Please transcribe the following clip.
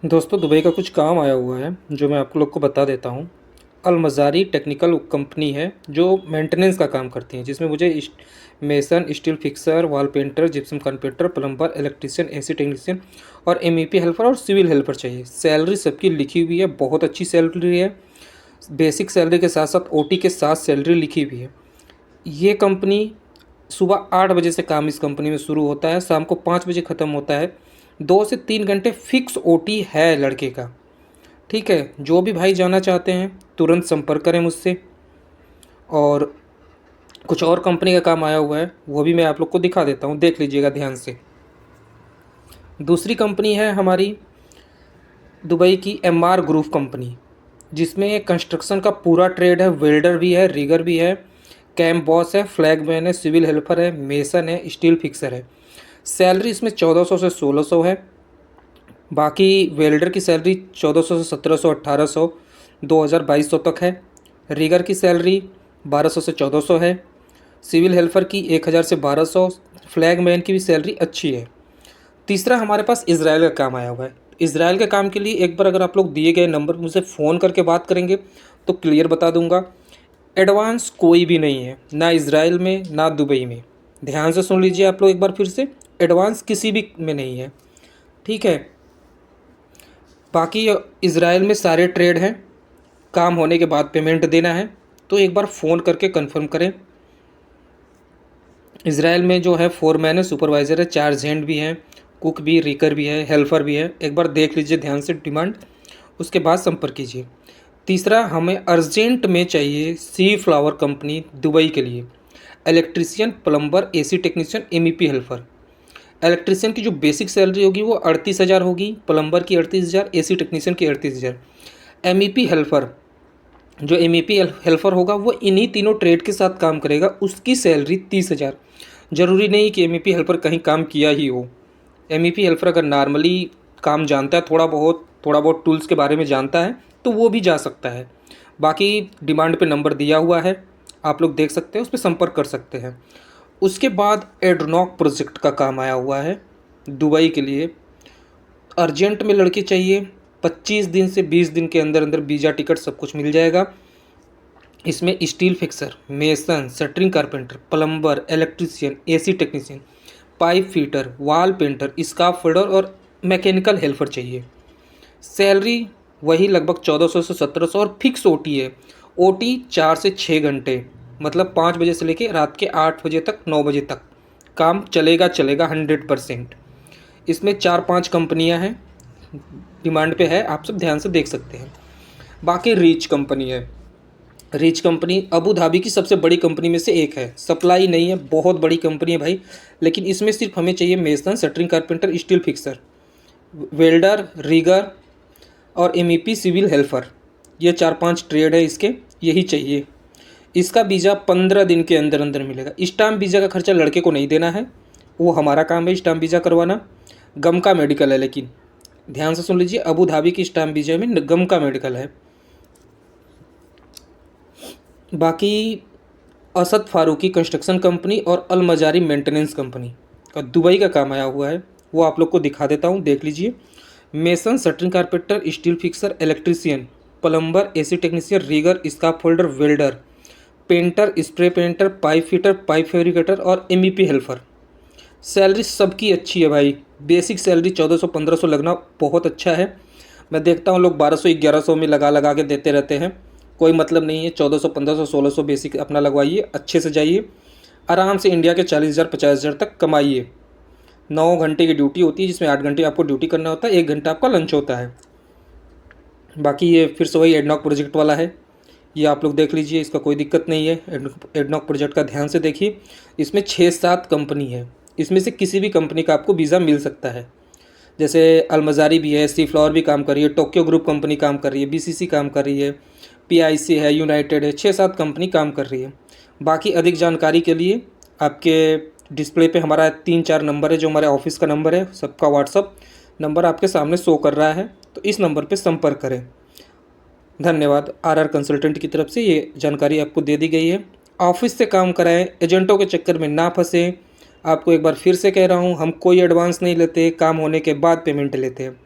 दोस्तों, दुबई का कुछ काम आया हुआ है जो मैं आप लोग को बता देता हूँ। अल मज़ारी टेक्निकल कंपनी है जो मेंटेनेंस का काम करती है, जिसमें मुझे mason, steel fixer, wall painter, gypsum carpenter, plumber, electrician, AC technician और एमईपी हेल्पर और सिविल हेल्पर चाहिए। सैलरी सबकी लिखी हुई है, बहुत अच्छी सैलरी है। बेसिक सैलरी के साथ साथ ओटी के साथ सैलरी लिखी हुई है। ये कंपनी सुबह 8 बजे से काम इस कंपनी में शुरू होता है, शाम को 5 बजे ख़त्म होता है। 2 से 3 घंटे फिक्स ओटी है लड़के का। ठीक है, जो भी भाई जाना चाहते हैं तुरंत संपर्क करें मुझसे। और कुछ और कंपनी का काम आया हुआ है, वो भी मैं आप लोग को दिखा देता हूँ, देख लीजिएगा ध्यान से। दूसरी कंपनी है हमारी दुबई की एमआर ग्रुप कंपनी, जिसमें कंस्ट्रक्शन का पूरा ट्रेड है। वेल्डर भी है, रिगर भी है, कैम्प बॉस है, फ्लैगमैन है, सिविल हेल्पर है, मेसन है, स्टील फिक्सर है। सैलरी इसमें 1400 से 1600 है। बाकी वेल्डर की सैलरी 1400 से 1700, 1800, 2000, 2200 तक है। रिगर की सैलरी 1200 से 1400 है। सिविल हेल्पर की 1000 से 1200। फ्लैगमैन की भी सैलरी अच्छी है। तीसरा हमारे पास इजराइल का काम आया हुआ है। इजराइल के काम के लिए एक बार अगर आप लोग दिए गए नंबर पर मुझे फ़ोन करके बात करेंगे तो क्लियर बता दूंगा। एडवांस कोई भी नहीं है, ना इजराइल में ना दुबई में। ध्यान से सुन लीजिए आप लोग एक बार फिर से, एडवांस किसी भी में नहीं है। ठीक है। बाकी इजराइल में सारे ट्रेड हैं, काम होने के बाद पेमेंट देना है, तो एक बार फ़ोन करके कंफर्म करें। इजराइल में जो है फोरमैन है, सुपरवाइज़र है, चार्ज हैंड भी है, कुक भी, रिकर भी है, हेल्पर भी है। एक बार देख लीजिए ध्यान से डिमांड, उसके बाद संपर्क कीजिए। तीसरा, हमें अर्जेंट में चाहिए सी फ्लावर कंपनी दुबई के लिए electrician, plumber, AC technician, MEP helper. Electrician की जो बेसिक सैलरी होगी वो 38,000 होगी, प्लम्बर की 38,000, एसी टेक्नीशियन की 38,000। एमईपी हेल्पर, जो एमईपी हेल्पर होगा वो इन्हीं तीनों ट्रेड के साथ काम करेगा, उसकी सैलरी 30,000। ज़रूरी नहीं कि एमईपी हेल्पर कहीं काम किया ही हो। एमईपी हेल्पर अगर नॉर्मली काम जानता है, थोड़ा बहुत टूल्स के बारे में जानता है, तो वो भी जा सकता है। बाकी डिमांड पे नंबर दिया हुआ है, आप लोग देख सकते हैं, उस पर संपर्क कर सकते हैं। उसके बाद एडनॉक प्रोजेक्ट का काम आया हुआ है दुबई के लिए। अर्जेंट में लड़के चाहिए, 25 दिन से 20 दिन के अंदर अंदर वीज़ा, टिकट सब कुछ मिल जाएगा। इसमें steel fixer, mason, shuttering carpenter, plumber, electrician, AC technician, pipe fitter, wall painter, scarf fitter और मैकेनिकल हेल्पर चाहिए। सैलरी वही लगभग 1400 से 1700 और फिक्स ओटी है। ओटी 4 से 6 घंटे, मतलब 5 बजे से लेकर रात के 8 बजे तक, 9 बजे तक काम चलेगा चलेगा 100%। इसमें 4-5 कंपनियां हैं, डिमांड पे है, आप सब ध्यान से देख सकते हैं। बाकी रीच कंपनी है। रीच कंपनी अबू धाबी की सबसे बड़ी कंपनी में से एक है, सप्लाई नहीं है, बहुत बड़ी कंपनी है भाई। लेकिन इसमें सिर्फ हमें चाहिए mason, shuttering carpenter, steel fixer, welder, rigger और एमईपी सिविल हेल्पर। ये 4-5 ट्रेड है इसके, यही चाहिए। इसका वीज़ा 15 दिन के अंदर अंदर मिलेगा। स्टाम्प वीज़ा का खर्चा लड़के को नहीं देना है, वो हमारा काम है स्टाम्प वीज़ा करवाना। गम का मेडिकल है, लेकिन ध्यान से सुन लीजिए, अबू धाबी की स्टाम्प वीज़ा में गम का मेडिकल है। बाकी असद फारूकी कंस्ट्रक्शन कंपनी और अल मजारी मेंटेनेंस कंपनी का दुबई का काम आया हुआ है, वो आप लोग को दिखा देता हूँ, देख लीजिए। Mason, shuttering carpenter, steel fixer, electrician, plumber, AC technician, rigger, scaffolder, welder, painter, spray painter, pipe fitter, pipe fabricator और एमईपी हेल्पर। सैलरी सबकी अच्छी है भाई। बेसिक सैलरी 1400-1500 लगना बहुत अच्छा है। मैं देखता हूँ लोग 1200-1100 में लगा लगा के देते रहते हैं, कोई मतलब नहीं है। 1400-1500, 1600 बेसिक अपना लगवाइए, अच्छे से जाइए, आराम से इंडिया के 40,000 50,000 तक कमाइए। 9 घंटे की ड्यूटी होती है, जिसमें 8 घंटे आपको ड्यूटी करना होता है, 1 घंटा आपका लंच होता है। बाकी ये फिर से वही एडनॉक प्रोजेक्ट वाला है, ये आप लोग देख लीजिए, इसका कोई दिक्कत नहीं है। एडनॉक प्रोजेक्ट का ध्यान से देखिए, इसमें 6-7 कंपनी है, इसमें से किसी भी कंपनी का आपको वीज़ा मिल सकता है। जैसे अलमज़ारी भी है, सी फ्लावर भी काम कर रही है, टोक्यो ग्रुप कंपनी काम कर रही है, बीसीसी काम कर रही है, पीआईसी है, यूनाइटेड है, 6-7 कंपनी काम कर रही है। बाकी अधिक जानकारी के लिए आपके डिस्प्ले पे हमारा 3-4 नंबर है, जो हमारे ऑफिस का नंबर है, सबका व्हाट्सअप नंबर आपके सामने शो कर रहा है, तो इस नंबर पे संपर्क करें। धन्यवाद। आरआर कंसल्टेंट की तरफ से ये जानकारी आपको दे दी गई है। ऑफिस से काम कराएं, एजेंटों के चक्कर में ना फंसें। आपको एक बार फिर से कह रहा हूँ, हम कोई एडवांस नहीं लेते, काम होने के बाद पेमेंट लेते हैं।